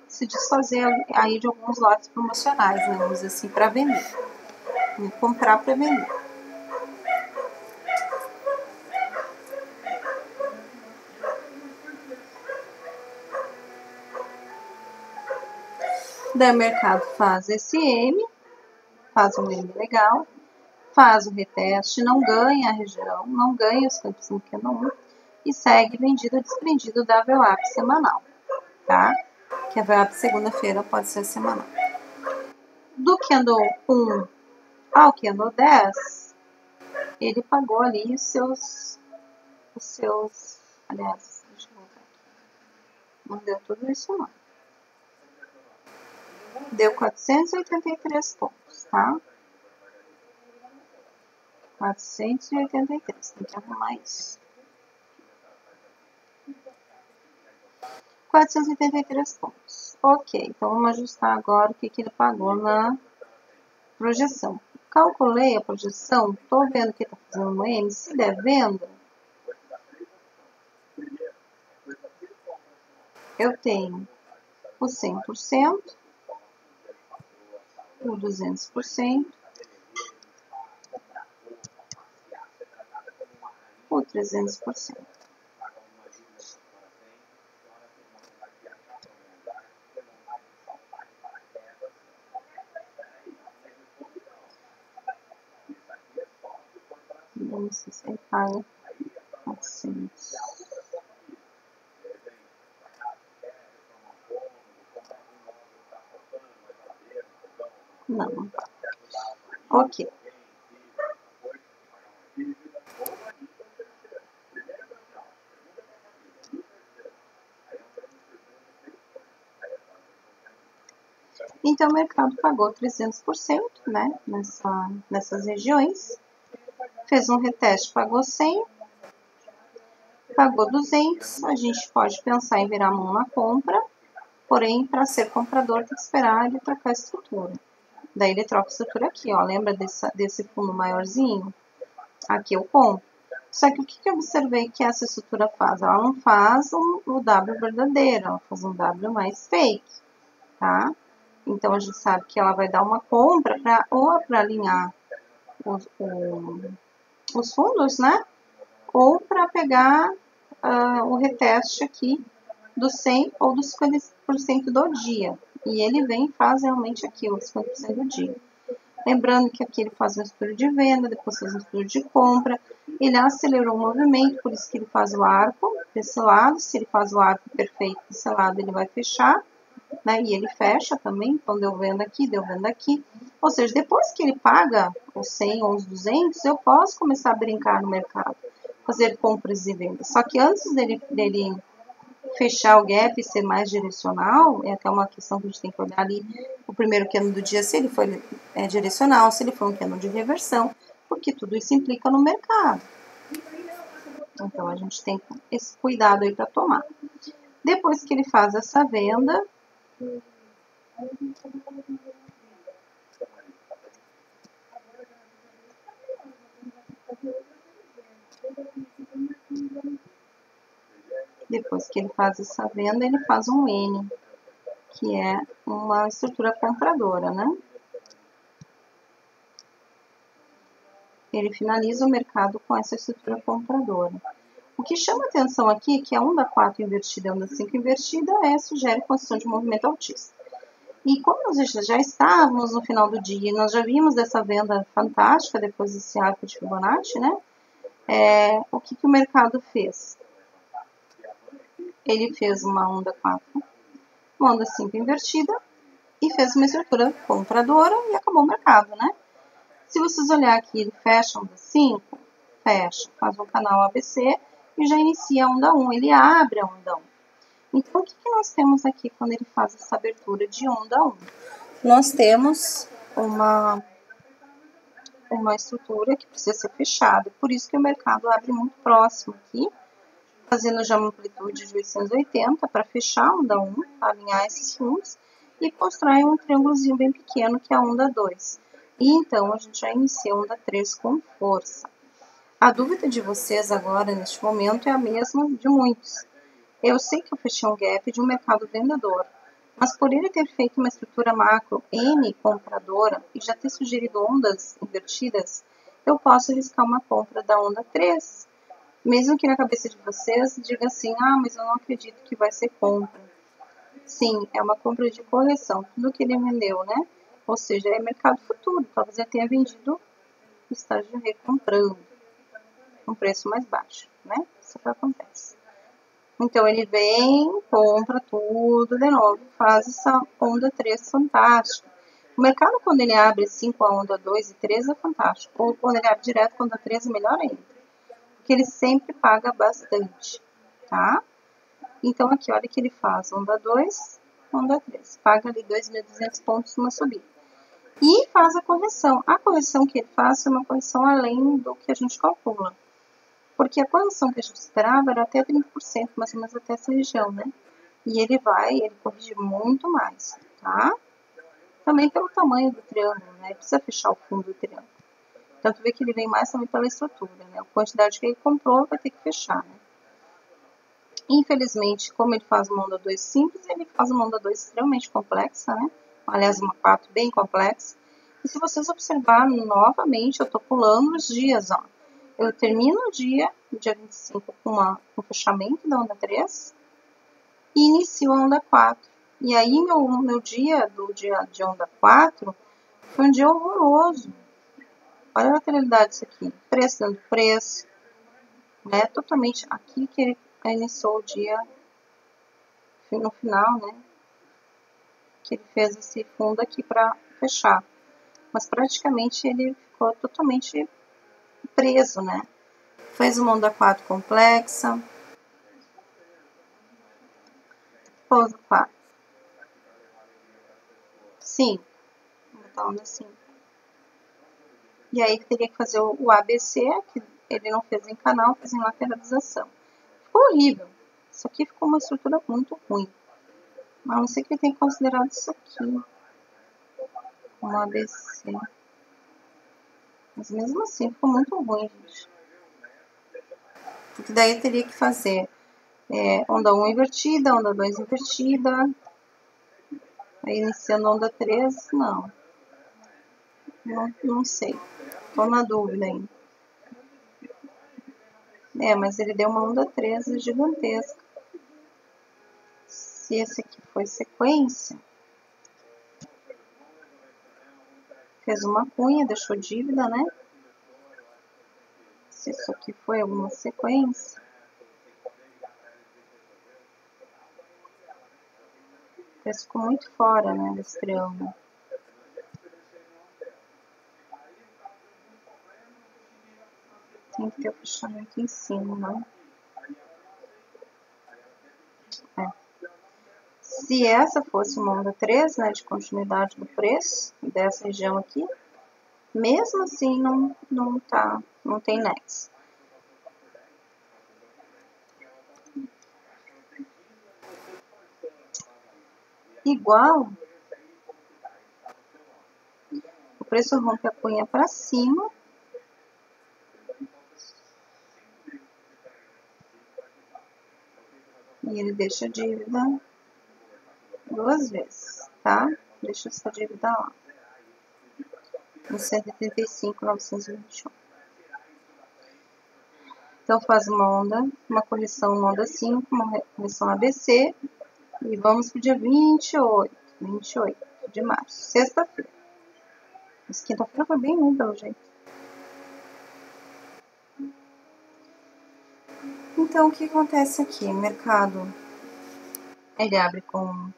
se desfazer aí de alguns lotes promocionais, né? Vamos dizer assim, para vender. Né? Comprar para vender. Daí o mercado faz esse M, faz um M legal, faz o reteste, não ganha a região, não ganha os campos no candle 1 e segue vendido desprendido da VWAP semanal, tá? Que a VWAP segunda-feira pode ser semanal. Do candle 1 ao candle 10, ele pagou ali os seus, aliás, deixa eu voltar aqui, não deu tudo isso não. Deu 483 pontos, tá? 483, tem que arrumar isso. 483 pontos. Ok, então vamos ajustar agora o que ele pagou na projeção. Calculei a projeção, estou vendo que está fazendo no M, se der venda, eu tenho o 100%, o 200%, o 300%. Não sei se ele paga 400. Não. Ok. Então, o mercado pagou 300%, né, nessas regiões. Fez um reteste, pagou 100, pagou 200. A gente pode pensar em virar a mão na compra, porém, para ser comprador, tem que esperar ele trocar a estrutura. Daí ele troca a estrutura aqui, ó. Lembra desse fundo maiorzinho? Aqui eu compro. Só que o que eu observei que essa estrutura faz? Ela não faz o W verdadeiro, ela faz um W mais fake, tá? Então, a gente sabe que ela vai dar uma compra ou para alinhar os fundos, né? Ou para pegar o reteste aqui do 100 ou dos 50% do dia. E ele vem e faz realmente aqui os 50% do dia. Lembrando que aqui ele faz um estudo de venda, depois faz um estudo de compra. Ele acelerou o movimento, por isso que ele faz o arco desse lado. Se ele faz o arco perfeito desse lado, ele vai fechar. Né? E ele fecha também, então deu venda aqui, deu venda aqui. Ou seja, depois que ele paga os 100 ou os 200, eu posso começar a brincar no mercado, fazer compras e vendas. Só que antes dele fechar o gap e ser mais direcional, é até uma questão que a gente tem que olhar ali, o primeiro candle do dia, se ele foi direcional, se ele foi um candle de reversão, porque tudo isso implica no mercado. Então, a gente tem esse cuidado aí para tomar. Depois que ele faz essa venda, depois que ele faz essa venda, ele faz um N, que é uma estrutura compradora, né? Ele finaliza o mercado com essa estrutura compradora. O que chama atenção aqui, que a onda 4 invertida e a onda 5 invertida, sugere construção de movimento altista. E como nós já estávamos no final do dia, nós já vimos dessa venda fantástica depois desse arco de Fibonacci, né? O que o mercado fez? Ele fez uma onda 4, uma onda 5 invertida e fez uma estrutura compradora e acabou o mercado, né? Se vocês olharem aqui, ele fecha a onda 5, fecha, faz um canal ABC e já inicia a onda 1, ele abre a onda 1. Então, o que nós temos aqui quando ele faz essa abertura de onda 1? Nós temos uma estrutura que precisa ser fechada, por isso que o mercado abre muito próximo aqui, fazendo já uma amplitude de 880 para fechar a onda 1, alinhar esses fundos e constrói um triângulozinho bem pequeno que é a onda 2. E então a gente já inicia a onda 3 com força. A dúvida de vocês agora, neste momento, é a mesma de muitos. Eu sei que eu fechei um gap de um mercado vendedor, mas por ele ter feito uma estrutura macro N compradora e já ter sugerido ondas invertidas, eu posso arriscar uma compra da onda 3. Mesmo que na cabeça de vocês diga assim, mas eu não acredito que vai ser compra. Sim, é uma compra de correção, tudo que ele vendeu, né? Ou seja, é mercado futuro, talvez ele tenha vendido e esteja recomprando um preço mais baixo, né? Isso é o que acontece. Então, ele vem, compra tudo de novo, faz essa onda 3 fantástica. O mercado, quando ele abre assim com a onda 2 e 3, é fantástico. Ou quando ele abre direto com a onda 3, é melhor ainda. Porque ele sempre paga bastante, tá? Então, aqui, olha o que ele faz. Onda 2, onda 3. Paga ali 2.200 pontos numa subida. E faz a correção. A correção que ele faz é uma correção além do que a gente calcula. Porque a correção que a gente esperava era até 30%, mais ou menos até essa região, né? E ele corrige muito mais, tá? Também pelo tamanho do triângulo, né? Ele precisa fechar o fundo do triângulo. Então, tu vê que ele vem mais também pela estrutura, né? A quantidade que ele comprou vai ter que fechar, né? Infelizmente, como ele faz uma onda 2 simples, ele faz uma onda 2 extremamente complexa, né? Aliás, uma 4 bem complexa. E se vocês observarem novamente, eu tô pulando os dias, ó. Eu termino o dia 25, com o fechamento da onda 3 e inicio a onda 4. E aí, meu dia de onda 4 foi um dia horroroso. Olha a lateralidade disso aqui. Preço dando preço. Né? Totalmente aqui que ele iniciou o dia no final, né? Que ele fez esse fundo aqui para fechar. Mas praticamente ele ficou totalmente preso, né? Fez uma onda 4 complexa. Pouso 4. Sim. Vou botar onda 5. E aí teria que fazer o ABC, que ele não fez em canal, fez em lateralização. Ficou horrível. Isso aqui ficou uma estrutura muito ruim. Mas não sei que ele tem considerado isso aqui como ABC. Mas mesmo assim ficou muito ruim, gente. Porque daí teria que fazer onda 1 invertida, onda 2 invertida. Aí iniciando onda 3, não. Não sei. Tô na dúvida ainda. Mas ele deu uma onda 3 gigantesca. Se esse aqui foi sequência, fez uma cunha, deixou dívida, né? Se isso aqui foi alguma sequência, o preço ficou muito fora, né, desse triângulo. Tem que ter o fechamento em cima, né? Se essa fosse uma onda 3, né, de continuidade do preço dessa região aqui, mesmo assim não tem nexo. Igual, o preço rompe a cunha para cima, E ele deixa a dívida 2 vezes, tá? Deixa essa dívida lá. No 185.921. Então, faz uma correção no onda 5, uma correção ABC. E vamos pro dia 28 de março, sexta-feira. Mas quinta-feira foi bem ruim, pelo jeito. Então, o que acontece aqui? O mercado, ele abre com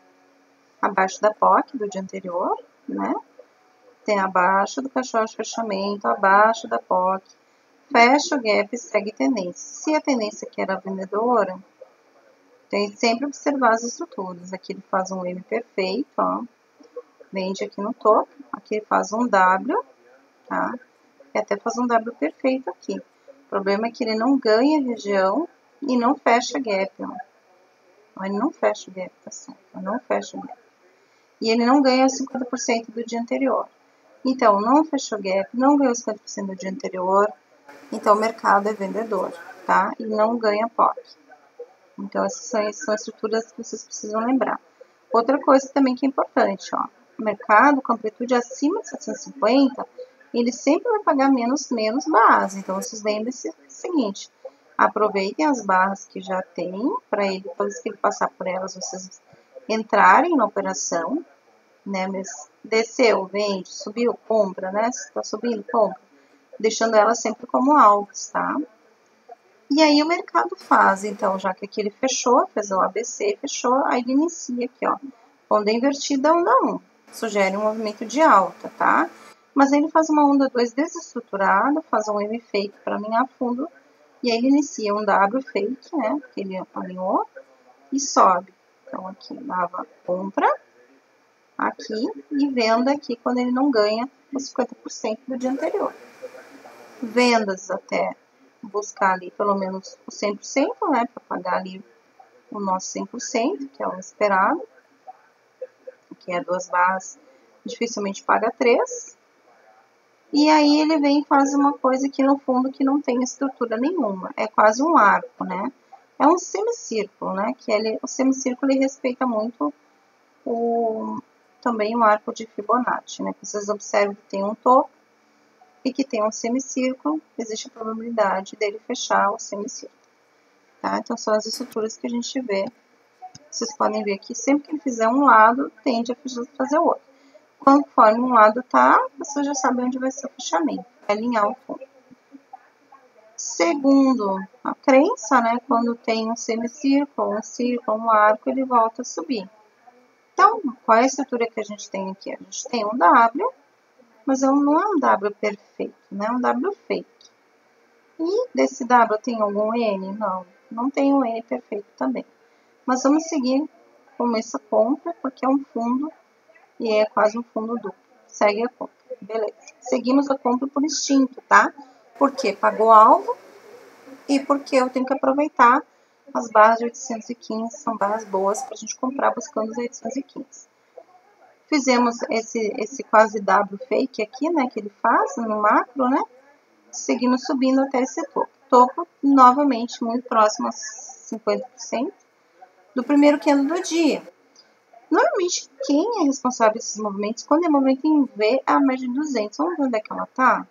abaixo da POC do dia anterior, né? Tem abaixo do caixote de fechamento, abaixo da POC. Fecha o gap e segue tendência. Se a tendência aqui era vendedora, tem que sempre observar as estruturas. Aqui ele faz um M perfeito, ó. Vende aqui no topo. Aqui ele faz um W, tá? E até faz um W perfeito aqui. O problema é que ele não ganha região e não fecha gap, ó. Ele não fecha o gap, tá certo? Ele não fecha o gap. E ele não ganha os 50% do dia anterior. Então, não fechou gap, não ganhou os 50% do dia anterior. Então, o mercado é vendedor, tá? E não ganha POC. Então, essas são estruturas que vocês precisam lembrar. Outra coisa também que é importante, ó. O mercado com amplitude acima de 750, ele sempre vai pagar menos base. Então, vocês lembrem-se do seguinte. Aproveitem as barras que já tem, para ele, toda vez que ele passar por elas, vocês entrarem na operação, né? Mas desceu, vende, subiu, compra, né? Se está subindo, compra. Deixando ela sempre como alvos, tá? E aí o mercado faz, então, já que aqui ele fechou, fez o ABC, fechou, aí ele inicia aqui, ó. Onda invertida, onda 1. Sugere um movimento de alta, tá? Mas ele faz uma onda 2 desestruturada, faz um M fake para alinhar fundo, e aí ele inicia um W fake, né? Que ele alinhou, e sobe. Então, aqui dava compra, aqui, e venda aqui quando ele não ganha os 50% do dia anterior. Vendas até buscar ali pelo menos o 100%, né, para pagar ali o nosso 100%, que é o esperado, que é 2 barras, dificilmente paga 3. E aí ele vem e faz uma coisa que no fundo que não tem estrutura nenhuma, é quase um arco, né? É um semicírculo, né? Que o semicírculo ele respeita muito também o arco de Fibonacci, né? Vocês observam que tem um topo e que tem um semicírculo, existe a probabilidade dele fechar o semicírculo, tá? Então, são as estruturas que a gente vê. Vocês podem ver que sempre que ele fizer um lado, tende a fazer o outro. Conforme um lado tá, vocês já sabem onde vai ser o fechamento, é alinhar o fundo. Segundo a crença, né, quando tem um semicírculo, um círculo, um arco, ele volta a subir. Então, qual é a estrutura que a gente tem aqui? A gente tem um W, mas não é um W perfeito, né? É um W fake. E desse W tem algum N? Não, não tem um N perfeito também. Mas vamos seguir com essa compra, porque é um fundo e é quase um fundo duplo. Segue a compra, beleza. Seguimos a compra por instinto, tá? Porque pagou alvo e porque eu tenho que aproveitar as barras de 815, são barras boas para a gente comprar buscando os 815. Fizemos esse quase W fake aqui, né, que ele faz no macro, né? Seguimos subindo até esse topo. Topo, novamente, muito próximo a 50% do primeiro candle do dia. Normalmente, quem é responsável por esses movimentos, quando é movimento em V, é a média de 200. Vamos ver onde é que ela tá?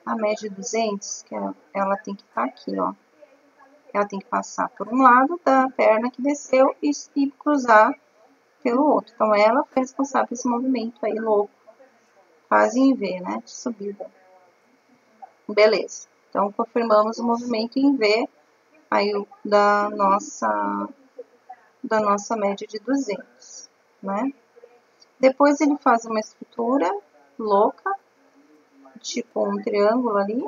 A média de 200, que ela tem que estar aqui, ó. Ela tem que passar por um lado da perna que desceu e cruzar pelo outro. Então, ela foi responsável por esse movimento aí louco, quase em V, né, de subida. Beleza. Então, confirmamos o movimento em V aí da nossa média de 200, né? Depois ele faz uma estrutura louca, tipo um triângulo ali.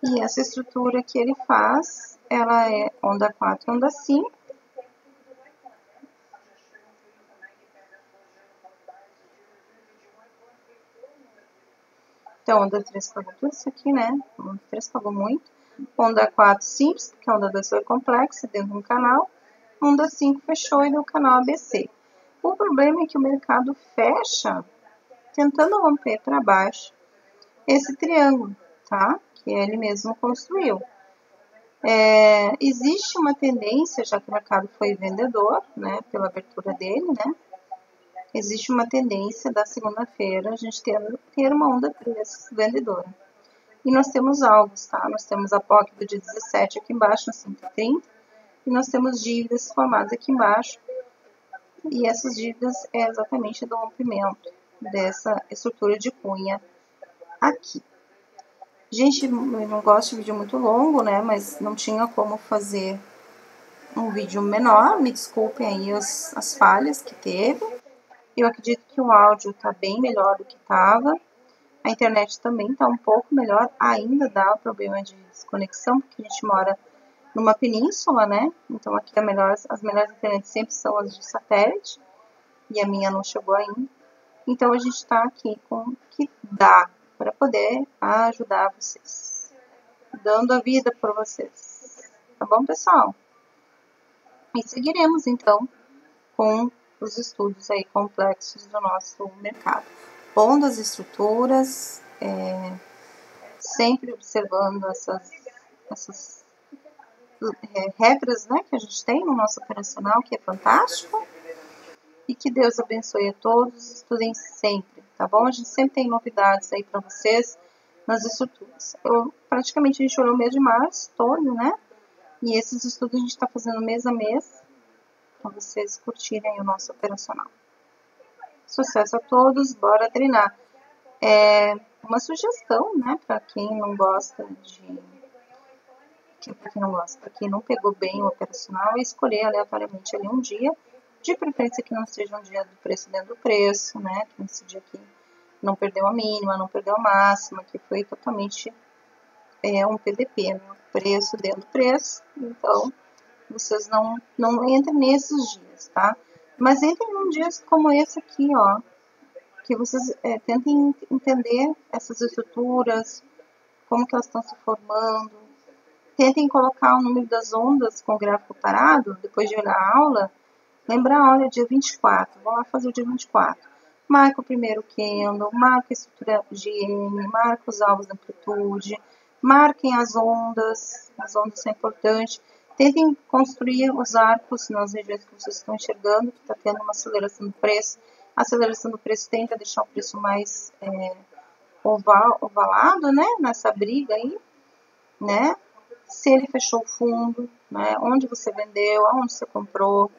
E essa estrutura que ele faz, ela é onda 4, onda 5. Então, onda 3 pagou tudo isso aqui, né? Onda 3 pagou muito. Onda 4 simples, porque a onda 2 foi complexa dentro de um canal. Onda 5 fechou e deu o canal ABC. O problema é que o mercado fecha tentando romper para baixo. esse triângulo, tá? Que ele mesmo construiu. Existe uma tendência, já que o mercado foi vendedor, né, pela abertura dele, né? Existe uma tendência da segunda-feira a gente ter uma onda 3 vendedora. E nós temos alvos, tá? Nós temos a POC do dia 17 aqui embaixo, no 130, e nós temos dívidas formadas aqui embaixo. E essas dívidas é exatamente do rompimento dessa estrutura de cunha aqui. Gente, eu não gosto de vídeo muito longo, né? Mas não tinha como fazer um vídeo menor. Me desculpem aí as falhas que teve. Eu acredito que o áudio tá bem melhor do que estava. A internet também tá um pouco melhor. Ainda dá problema de desconexão, porque a gente mora numa península, né? Então aqui as melhores internets sempre são as de satélite. E a minha não chegou ainda. Então a gente está aqui com o que dá para poder ajudar vocês. Dando a vida por vocês. Tá bom, pessoal? E seguiremos então com os estudos aí complexos do nosso mercado. Pondo as estruturas, sempre observando essas regras, né, que a gente tem no nosso operacional, que é fantástico. E que Deus abençoe a todos, estudem sempre, tá bom? A gente sempre tem novidades aí para vocês nas estruturas. Praticamente a gente olhou o mês de março todo, né? E esses estudos a gente está fazendo mês a mês, para vocês curtirem o nosso operacional. Sucesso a todos, bora treinar. Uma sugestão, né, para quem não gosta para quem não pegou bem o operacional, é escolher aleatoriamente ali um dia, de preferência que não seja um dia do preço dentro do preço, né, que nesse dia aqui não perdeu a mínima, não perdeu a máxima, que foi totalmente um PDP, né, preço dentro do preço. Então, vocês não entrem nesses dias, tá? Mas entrem num dia como esse aqui, ó, que vocês tentem entender essas estruturas, como que elas estão se formando. Tentem colocar o número das ondas com o gráfico parado, depois de olhar a aula. Lembrar, olha, dia 24, vamos lá fazer o dia 24. Marca o primeiro candle, marca a estrutura GM, marca os alvos da amplitude, marquem as ondas são importantes. Tentem construir os arcos nas regiões que vocês estão enxergando, que está tendo uma aceleração do preço. A aceleração do preço tenta deixar o preço mais ovalado, né, nessa briga aí, né? Se ele fechou o fundo, né? Onde você vendeu, aonde você comprou,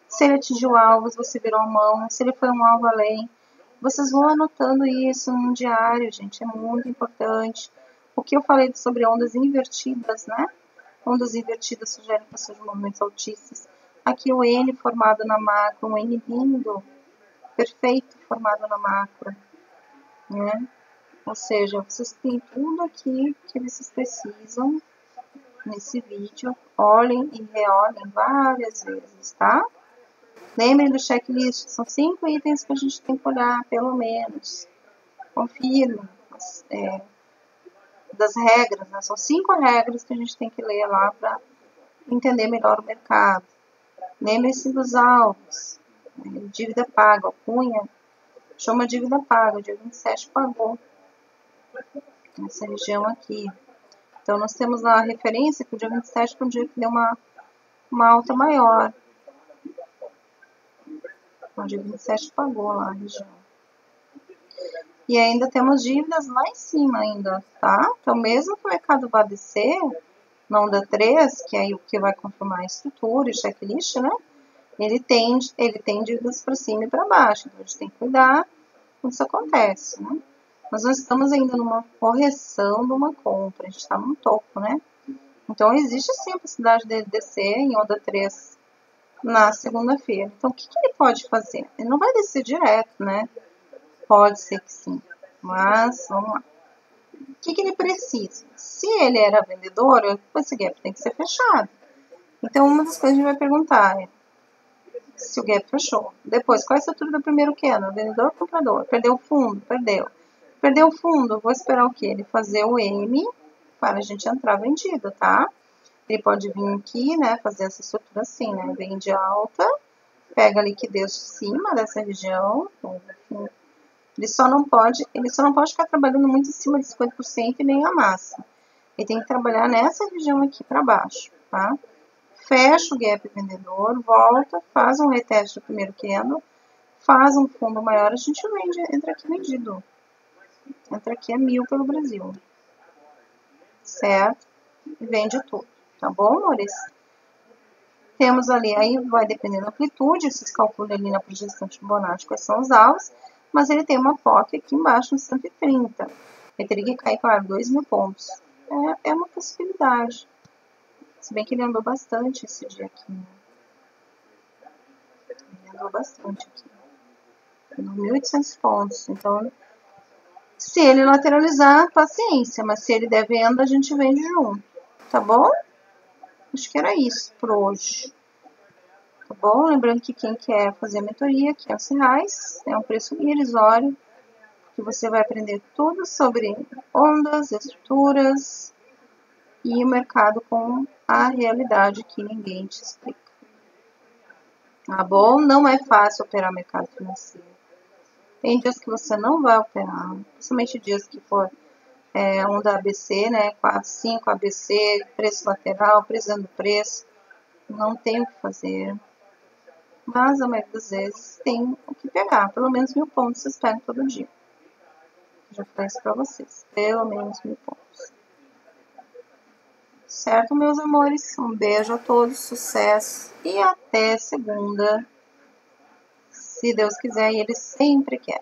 se ele atingiu alvos, você virou a mão, se ele foi um alvo além. Vocês vão anotando isso num diário, gente, é muito importante. O que eu falei sobre ondas invertidas, né? Ondas invertidas sugerem passagem de movimentos altistas. Aqui o N formado na macro, um N lindo, perfeito formado na macro, né? Ou seja, vocês têm tudo aqui que vocês precisam nesse vídeo. Olhem e reolhem várias vezes, tá? Lembrem do checklist, são 5 itens que a gente tem que olhar, pelo menos. Confirmem das regras, né? São 5 regras que a gente tem que ler lá para entender melhor o mercado. Lembrem-se dos alvos, dívida paga, cunha, chama dívida paga, o dia 27 pagou nessa região aqui. Então, nós temos lá a referência que o dia 27 foi um dia que deu uma alta maior. O dia 27 pagou lá a região. E ainda temos dívidas lá em cima ainda, tá? Então, mesmo que o mercado vá descer, na onda 3, que é aí o que vai confirmar a estrutura e checklist, né? Ele tem dívidas para cima e para baixo. Então, a gente tem que cuidar quando isso acontece, né? Mas nós estamos ainda numa correção de uma compra. A gente está num topo, né? Então, existe sim a possibilidade dele descer em onda 3 na segunda-feira. Então, o que ele pode fazer? Ele não vai descer direto, né? Pode ser que sim. Mas, vamos lá. O que ele precisa? Se ele era vendedor, esse gap tem que ser fechado. Então, uma das coisas que a gente vai perguntar é se o gap fechou. Depois, qual é a estrutura do primeiro candle? Vendedor ou comprador? Perdeu o fundo? Perdeu. Perdeu o fundo, vou esperar o quê? Ele fazer o M para a gente entrar vendido, tá? Ele pode vir aqui, né, fazer essa estrutura assim, né? Vende alta, pega a liquidez de cima dessa região, Ele só não pode ficar trabalhando muito em cima de 50% e nem a massa. Ele tem que trabalhar nessa região aqui para baixo, tá? Fecha o gap vendedor, volta, faz um reteste do primeiro candle, faz um fundo maior, a gente vende, entra aqui vendido. Entra aqui a 1.000 pelo Brasil. Certo? E vende tudo, tá bom, amores? Temos ali, aí vai depender da amplitude, vocês calculam ali na projeção de Fibonacci quais são os alvos, mas ele tem uma POC aqui embaixo no 130. Ele teria que cair, claro, 2.000 pontos. É uma possibilidade. Se bem que ele andou bastante esse dia aqui. Né? Ele andou bastante aqui. 1.800 pontos. Então, se ele lateralizar, paciência. Mas se ele der venda, a gente vende junto. Tá bom? Acho que era isso por hoje. Tá bom? Lembrando que quem quer fazer a mentoria, R$500, é um preço irrisório, que você vai aprender tudo sobre ondas, estruturas e o mercado com a realidade que ninguém te explica. Tá bom? Não é fácil operar mercado financeiro. Tem dias que você não vai operar, principalmente dias que for onda ABC, né? 4, 5 ABC, preço lateral, preço do preço. Não tem o que fazer. Mas a maioria das vezes tem o que pegar. Pelo menos 1.000 pontos vocês pegam todo dia. Já falei isso pra vocês. Pelo menos 1.000 pontos. Certo, meus amores? Um beijo a todos, sucesso e até segunda. Se Deus quiser, e Ele sempre quer.